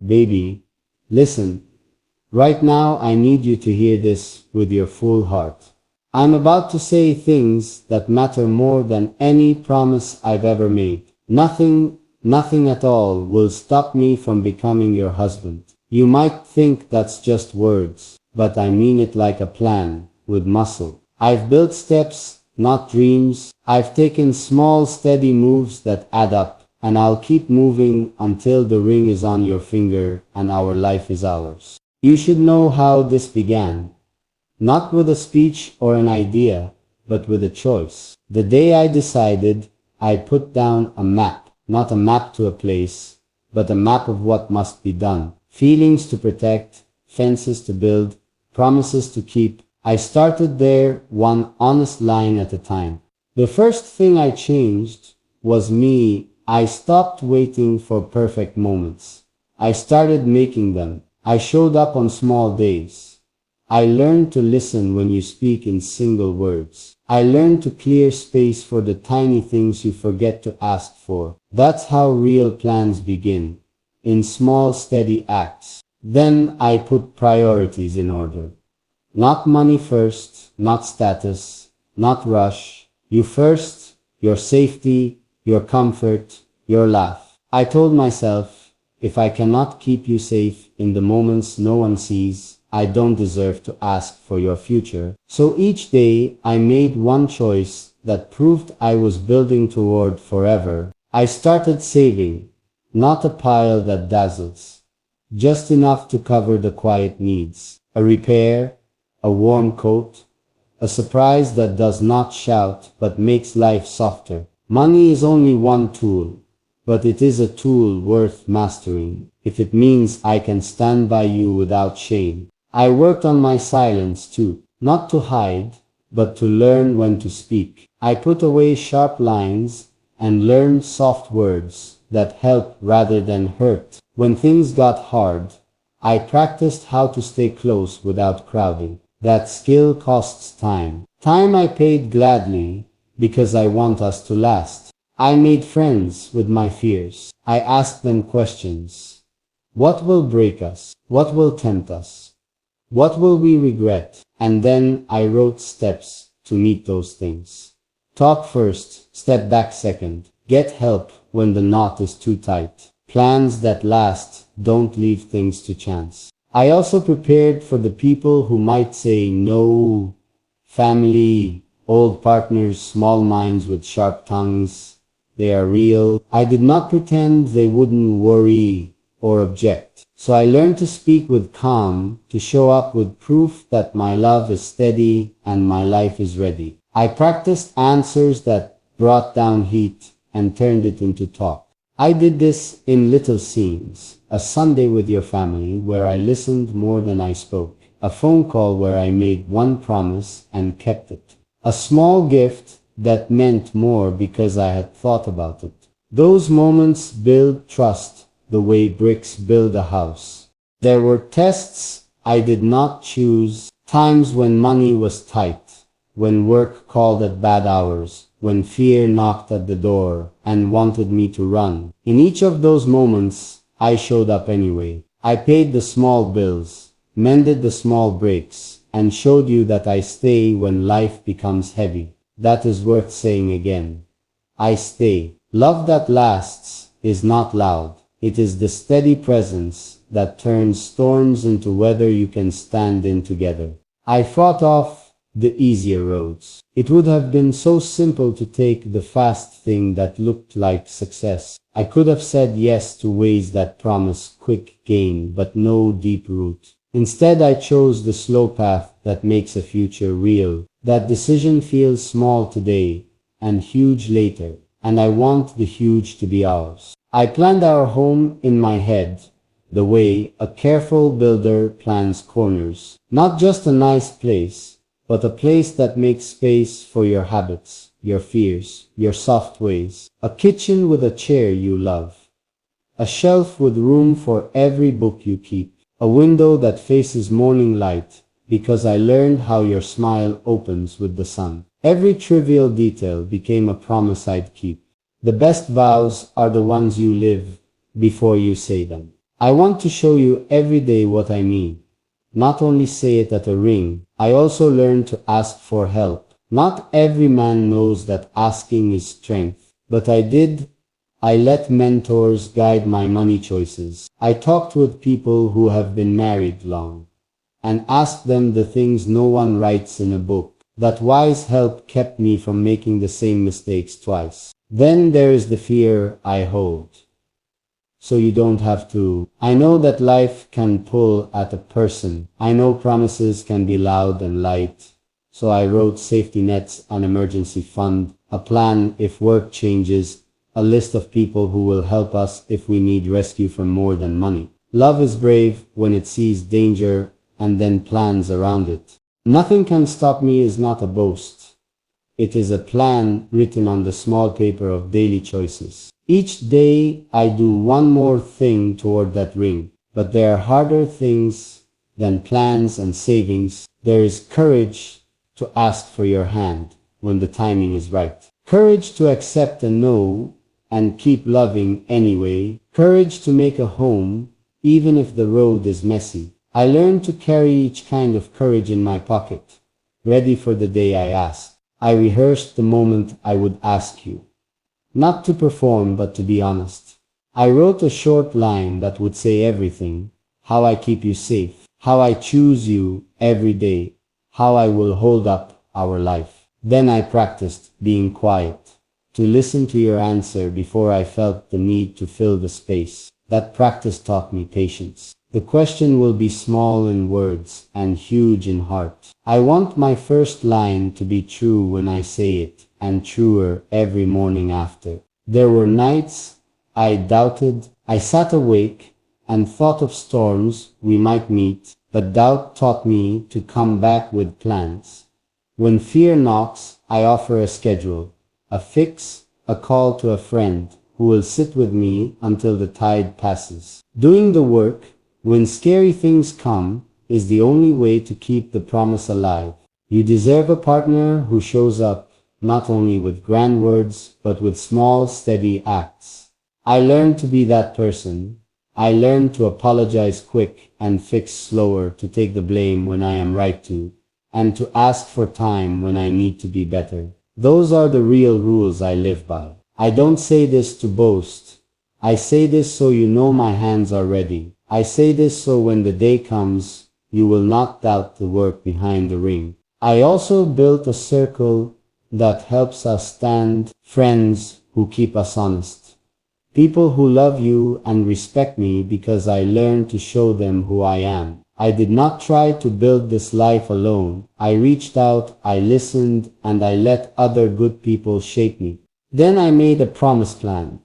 Baby, listen. Right now I need you to hear this with your full heart. I'm about to say things that matter more than any promise I've ever made. Nothing at all will stop me from becoming your husband. You might think that's just words, but I mean it like a plan, with muscle. I've built steps, not dreams. I've taken small, steady moves that add up, and I'll keep moving until the ring is on your finger and our life is ours. You should know how this began. Not with a speech or an idea, but with a choice. The day I decided, I put down a map. Not a map to a place, but a map of what must be done. Feelings to protect, fences to build, promises to keep. I started there, one honest line at a time. The first thing I changed was me. I stopped waiting for perfect moments. I started making them. I showed up on small days. I learned to listen when you speak in single words. I learned to clear space for the tiny things you forget to ask for. That's how real plans begin, in small steady acts. Then I put priorities in order. Not money first, not status, not rush. You first, your safety, your comfort, your laugh. I told myself, if I cannot keep you safe in the moments no one sees, I don't deserve to ask for your future. So each day I made one choice that proved I was building toward forever. I started saving, not a pile that dazzles, just enough to cover the quiet needs. A repair, a warm coat, a surprise that does not shout but makes life softer. Money is only one tool, but it is a tool worth mastering if it means I can stand by you without shame. I worked on my silence too, not to hide, but to learn when to speak. I put away sharp lines and learned soft words that help rather than hurt. When things got hard, I practiced how to stay close without crowding. That skill costs time. Time I paid gladly because I want us to last. I made friends with my fears. I asked them questions. What will break us? What will tempt us? What will we regret? And then I wrote steps to meet those things. Talk first, step back second. Get help when the knot is too tight. Plans that last, don't leave things to chance. I also prepared for the people who might say no. Family, old partners, small minds with sharp tongues. They are real. I did not pretend they wouldn't worry or object. So I learned to speak with calm, to show up with proof that my love is steady and my life is ready. I practiced answers that brought down heat and turned it into talk. I did this in little scenes. A Sunday with your family where I listened more than I spoke. A phone call where I made one promise and kept it. A small gift that meant more because I had thought about it. Those moments build trust the way bricks build a house. There were tests I did not choose, times when money was tight, when work called at bad hours, when fear knocked at the door and wanted me to run. In each of those moments, I showed up anyway. I paid the small bills, mended the small breaks, and showed you that I stay when life becomes heavy. That is worth saying again. I stay. Love that lasts is not loud. It is the steady presence that turns storms into weather you can stand in together. I fought off the easier roads. It would have been so simple to take the fast thing that looked like success. I could have said yes to ways that promise quick gain but no deep root. Instead, I chose the slow path that makes a future real. That decision feels small today and huge later, and I want the huge to be ours. I planned our home in my head, the way a careful builder plans corners. Not just a nice place, but a place that makes space for your habits, your fears, your soft ways. A kitchen with a chair you love. A shelf with room for every book you keep. A window that faces morning light, because I learned how your smile opens with the sun. Every trivial detail became a promise I'd keep. The best vows are the ones you live before you say them. I want to show you every day what I mean. Not only say it at a ring, I also learn to ask for help. Not every man knows that asking is strength, but I did. I let mentors guide my money choices. I talked with people who have been married long and asked them the things no one writes in a book. That wise help kept me from making the same mistakes twice. Then there is the fear I hold. So you don't have to. I know that life can pull at a person. I know promises can be loud and light. So I wrote safety nets, an emergency fund, a plan if work changes, a list of people who will help us if we need rescue from more than money. Love is brave when it sees danger and then plans around it. Nothing can stop me is not a boast. It is a plan written on the small paper of daily choices. Each day I do one more thing toward that ring, but there are harder things than plans and savings. There is courage to ask for your hand when the timing is right. Courage to accept a no and keep loving anyway. Courage to make a home even if the road is messy. I learned to carry each kind of courage in my pocket, ready for the day I asked. I rehearsed the moment I would ask you. Not to perform, but to be honest. I wrote a short line that would say everything. How I keep you safe. How I choose you every day. How I will hold up our life. Then I practiced being quiet, to listen to your answer before I felt the need to fill the space. That practice taught me patience. The question will be small in words and huge in heart. I want my first line to be true when I say it, and truer every morning after. There were nights I doubted. I sat awake and thought of storms we might meet, but doubt taught me to come back with plans. When fear knocks, I offer a schedule, a fix, a call to a friend who will sit with me until the tide passes. Doing the work when scary things come is the only way to keep the promise alive. You deserve a partner who shows up not only with grand words, but with small, steady acts. I learned to be that person. I learned to apologize quick and fix slower, to take the blame when I am right to, and to ask for time when I need to be better. Those are the real rules I live by. I don't say this to boast. I say this so you know my hands are ready. I say this so when the day comes, you will not doubt the work behind the ring. I also built a circle that helps us stand, friends who keep us honest. People who love you and respect me because I learned to show them who I am. I did not try to build this life alone. I reached out, I listened, and I let other good people shape me. Then I made a promise plan.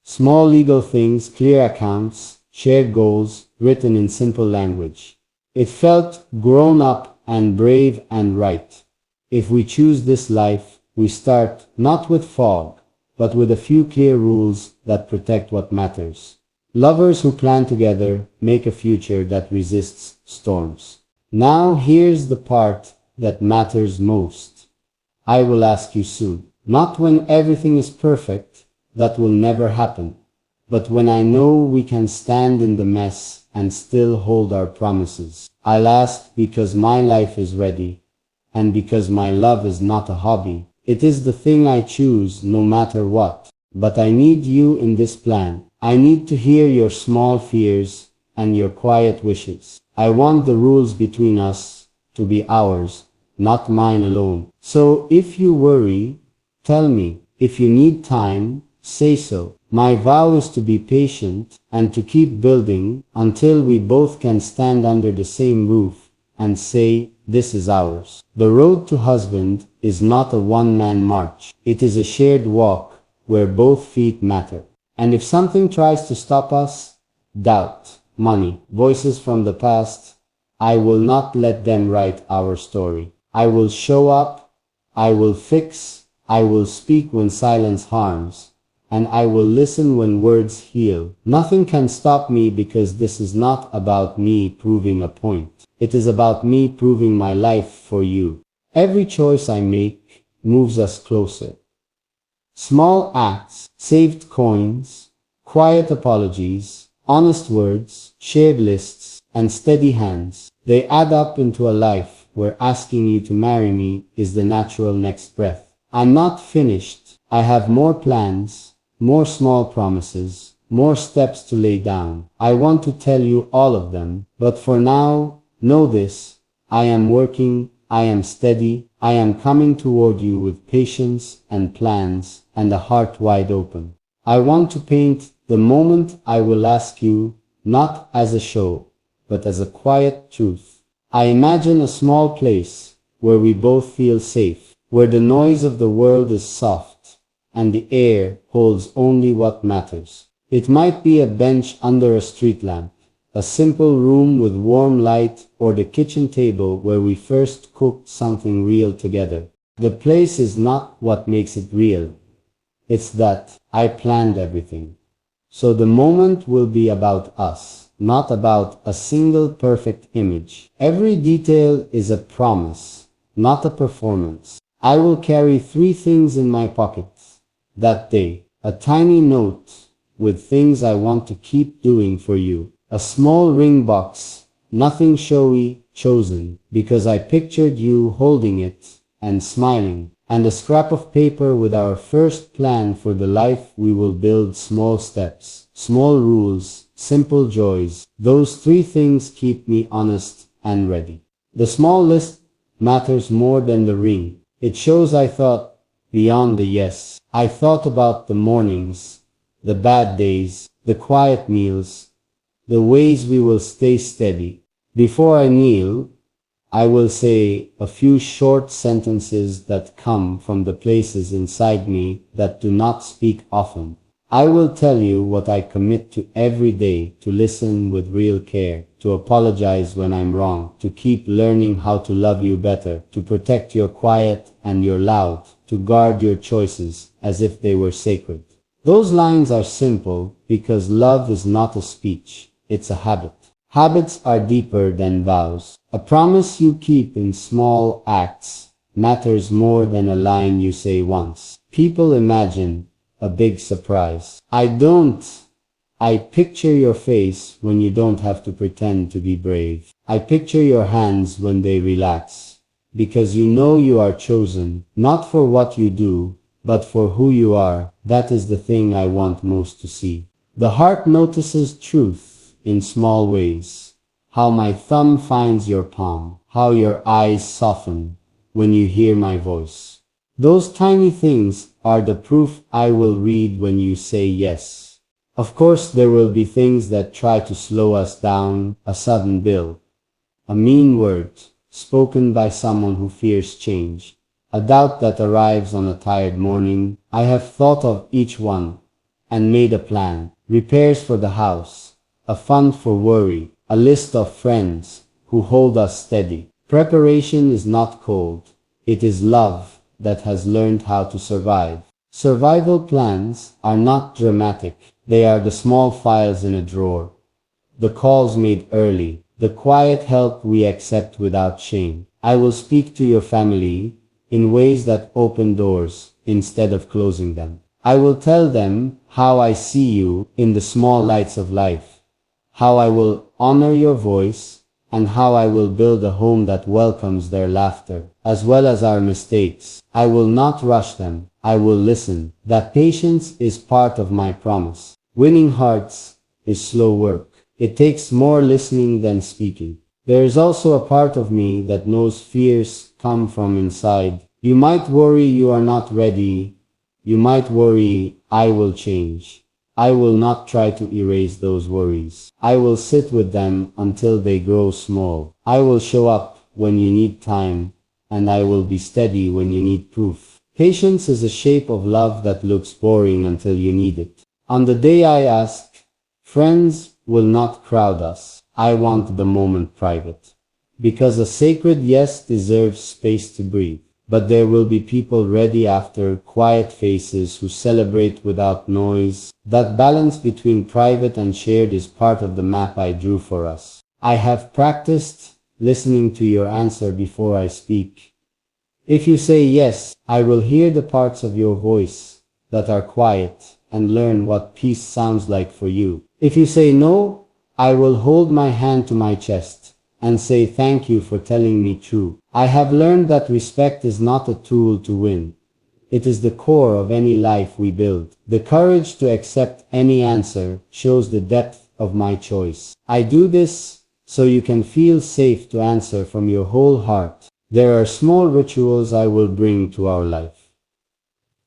Small legal things, clear accounts, shared goals, written in simple language. It felt grown up and brave and right. If we choose this life, we start not with fog, but with a few clear rules that protect what matters. Lovers who plan together make a future that resists storms. Now here's the part that matters most. I will ask you soon. Not when everything is perfect, that will never happen. But when I know we can stand in the mess and still hold our promises. I'll ask because my life is ready, and because my love is not a hobby. It is the thing I choose no matter what. But I need you in this plan. I need to hear your small fears and your quiet wishes. I want the rules between us to be ours, not mine alone. So if you worry, tell me. If you need time, say so. My vow is to be patient and to keep building until we both can stand under the same roof and say, this is ours. The road to husband is not a one-man march. It is a shared walk where both feet matter. And if something tries to stop us, doubt, money, voices from the past, I will not let them write our story. I will show up, I will fix, I will speak when silence harms, and I will listen when words heal. Nothing can stop me because this is not about me proving a point. It is about me proving my life for you. Every choice I make moves us closer. Small acts, saved coins, quiet apologies, Honest words, shared lists, and steady hands. They add up into a life where asking you to marry me is the natural next breath. I'm not finished. I have more plans, more small promises, more steps to lay down. I want to tell you all of them, but for now, know this. I am working, I am steady, I am coming toward you with patience and plans and a heart wide open. I want to paint the moment I will ask you, not as a show, but as a quiet truth. I imagine a small place where we both feel safe, where the noise of the world is soft, and the air holds only what matters. It might be a bench under a street lamp, a simple room with warm light, or the kitchen table where we first cooked something real together. The place is not what makes it real. It's that I planned everything. So the moment will be about us, not about a single perfect image. Every detail is a promise, not a performance. I will carry 3 things in my pockets that day. A tiny note with things I want to keep doing for you. A small ring box, nothing showy, chosen because I pictured you holding it and smiling. And a scrap of paper with our first plan for the life we will build. Small steps, small rules, simple joys. Those 3 things keep me honest and ready. The small list matters more than the ring. It shows I thought beyond the yes. I thought about the mornings, the bad days, the quiet meals, the ways we will stay steady. Before I kneel, I will say a few short sentences that come from the places inside me that do not speak often. I will tell you what I commit to every day, to listen with real care, to apologize when I'm wrong, to keep learning how to love you better, to protect your quiet and your loud, to guard your choices as if they were sacred. Those lines are simple because love is not a speech, it's a habit. Habits are deeper than vows. A promise you keep in small acts matters more than a line you say once. People imagine a big surprise. I don't. I picture your face when you don't have to pretend to be brave. I picture your hands when they relax, because you know you are chosen, not for what you do, but for who you are. That is the thing I want most to see. The heart notices truth in small ways. How my thumb finds your palm, how your eyes soften when you hear my voice. Those tiny things are the proof I will read when you say yes. Of course, there will be things that try to slow us down, a sudden bill, a mean word spoken by someone who fears change, a doubt that arrives on a tired morning. I have thought of each one and made a plan. Repairs for the house, a fund for worry, a list of friends who hold us steady. Preparation is not cold. It is love that has learned how to survive. Survival plans are not dramatic. They are the small files in a drawer, the calls made early, the quiet help we accept without shame. I will speak to your family in ways that open doors instead of closing them. I will tell them how I see you in the small lights of life, how I will honor your voice, and how I will build a home that welcomes their laughter, as well as our mistakes. I will not rush them. I will listen. That patience is part of my promise. Winning hearts is slow work. It takes more listening than speaking. There is also a part of me that knows fears come from inside. You might worry you are not ready. You might worry I will change. I will not try to erase those worries. I will sit with them until they grow small. I will show up when you need time, and I will be steady when you need proof. Patience is a shape of love that looks boring until you need it. On the day I ask, friends will not crowd us. I want the moment private. Because a sacred yes deserves space to breathe. But there will be people ready after, quiet faces who celebrate without noise. That balance between private and shared is part of the map I drew for us. I have practiced listening to your answer before I speak. If you say yes, I will hear the parts of your voice that are quiet and learn what peace sounds like for you. If you say no, I will hold my hand to my chest and say thank you for telling me true. I have learned that respect is not a tool to win. It is the core of any life we build. The courage to accept any answer shows the depth of my choice. I do this so you can feel safe to answer from your whole heart. There are small rituals I will bring to our life.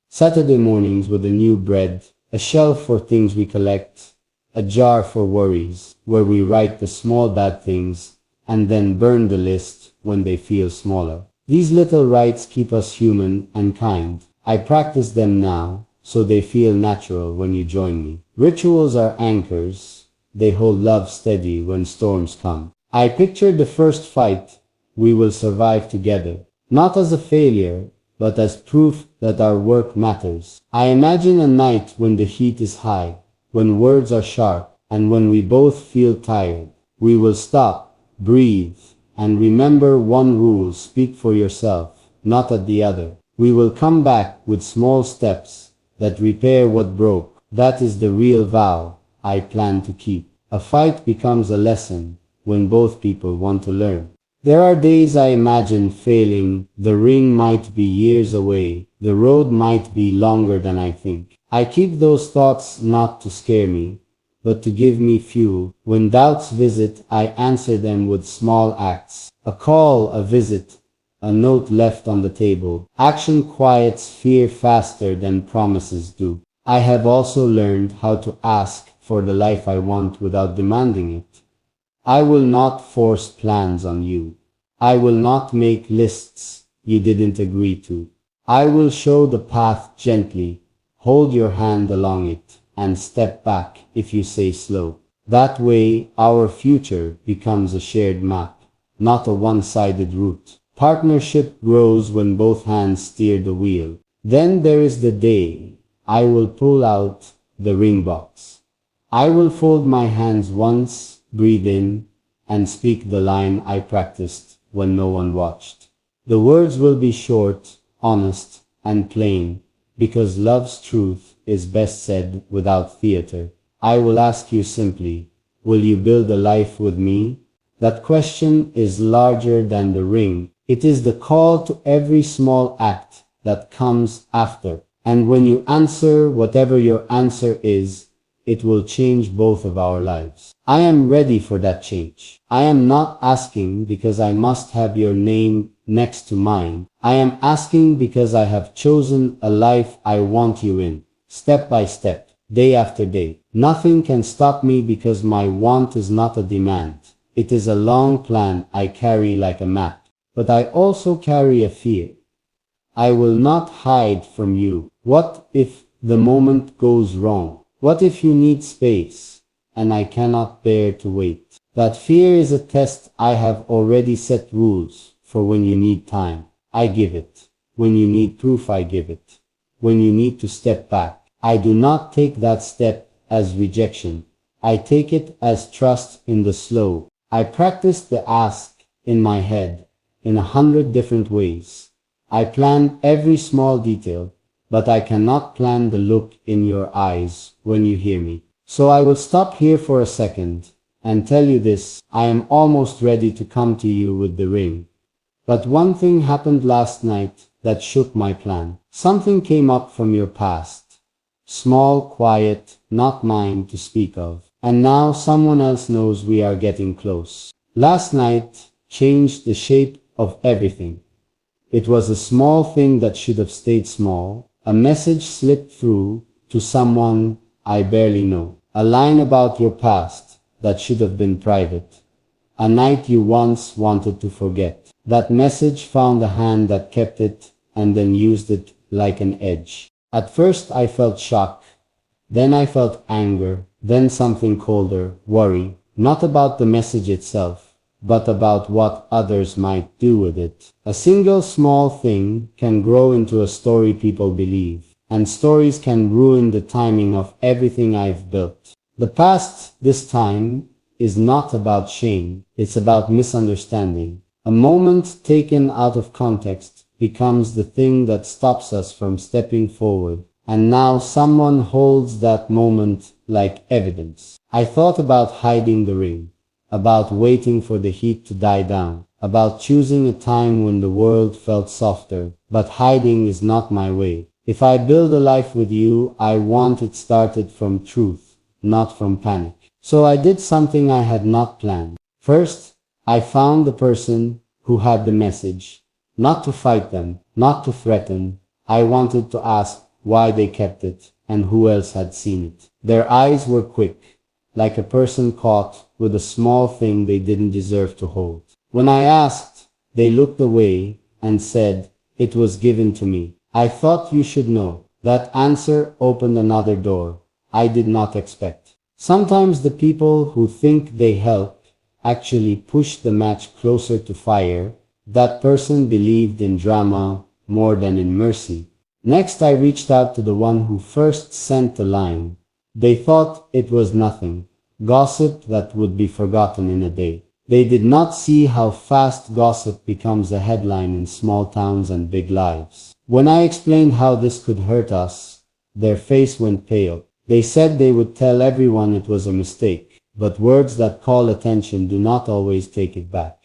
Saturday mornings with a new bread, a shelf for things we collect, a jar for worries, where we write the small bad things and then burn the list when they feel smaller. These little rites keep us human and kind. I practice them now, so they feel natural when you join me. Rituals are anchors. They hold love steady when storms come. I picture the first fight we will survive together, not as a failure, but as proof that our work matters. I imagine a night when the heat is high, when words are sharp, and when we both feel tired. We will stop, breathe, and remember one rule: speak for yourself, not at the other. We will come back with small steps that repair what broke. That is the real vow I plan to keep. A fight becomes a lesson when both people want to learn. There are days I imagine failing. The ring might be years away. The road might be longer than I think. I keep those thoughts not to scare me, but to give me fuel. When doubts visit, I answer them with small acts. A call, a visit, a note left on the table. Action quiets fear faster than promises do. I have also learned how to ask for the life I want without demanding it. I will not force plans on you. I will not make lists you didn't agree to. I will show the path gently, hold your hand along it, and step back if you say slow. That way, our future becomes a shared map, not a one-sided route. Partnership grows when both hands steer the wheel. Then there is the day I will pull out the ring box. I will fold my hands once, breathe in, and speak the line I practiced when no one watched. The words will be short, honest, and plain, because love's truth is best said without theater. I will ask you simply, will you build a life with me? That question is larger than the ring. It is the call to every small act that comes after. And when you answer whatever your answer is, it will change both of our lives. I am ready for that change. I am not asking because I must have your name next to mine. I am asking because I have chosen a life I want you in, step by step, day after day. Nothing can stop me because my want is not a demand. It is a long plan I carry like a map. But I also carry a fear. I will not hide from you. What if the moment goes wrong? What if you need space, and I cannot bear to wait? That fear is a test. I have already set rules for when you need time. I give it. When you need proof, I give it. When you need to step back, I do not take that step as rejection. I take it as trust in the slow. I practice the ask in my head in 100 different ways. I plan every small detail, but I cannot plan the look in your eyes when you hear me. So I will stop here for a second and tell you this. I am almost ready to come to you with the ring. But one thing happened last night that shook my plan. Something came up from your past. Small, quiet, not mine to speak of. And now someone else knows we are getting close. Last night changed the shape of everything. It was a small thing that should have stayed small. A message slipped through to someone I barely know. A line about your past that should have been private. A night you once wanted to forget. That message found a hand that kept it and then used it like an edge. At first I felt shock. Then I felt anger. Then something colder, worry. Not about the message itself, but about what others might do with it. A single small thing can grow into a story people believe, and stories can ruin the timing of everything I've built. The past, this time, is not about shame, it's about misunderstanding. A moment taken out of context becomes the thing that stops us from stepping forward. And now someone holds that moment like evidence. I thought about hiding the ring, about waiting for the heat to die down, about choosing a time when the world felt softer, but hiding is not my way. If I build a life with you, I want it started from truth, not from panic. So I did something I had not planned. First, I found the person who had the message, not to fight them, not to threaten. I wanted to ask why they kept it and who else had seen it. Their eyes were quick, like a person caught with a small thing they didn't deserve to hold. When I asked, they looked away and said, "It was given to me. I thought you should know." That answer opened another door I did not expect. Sometimes the people who think they help actually push the match closer to fire. That person believed in drama more than in mercy. Next, I reached out to the one who first sent the line. They thought it was nothing, gossip that would be forgotten in a day. They did not see how fast gossip becomes a headline in small towns and big lives. When I explained how this could hurt us, their face went pale. They said they would tell everyone it was a mistake, but words that call attention do not always take it back.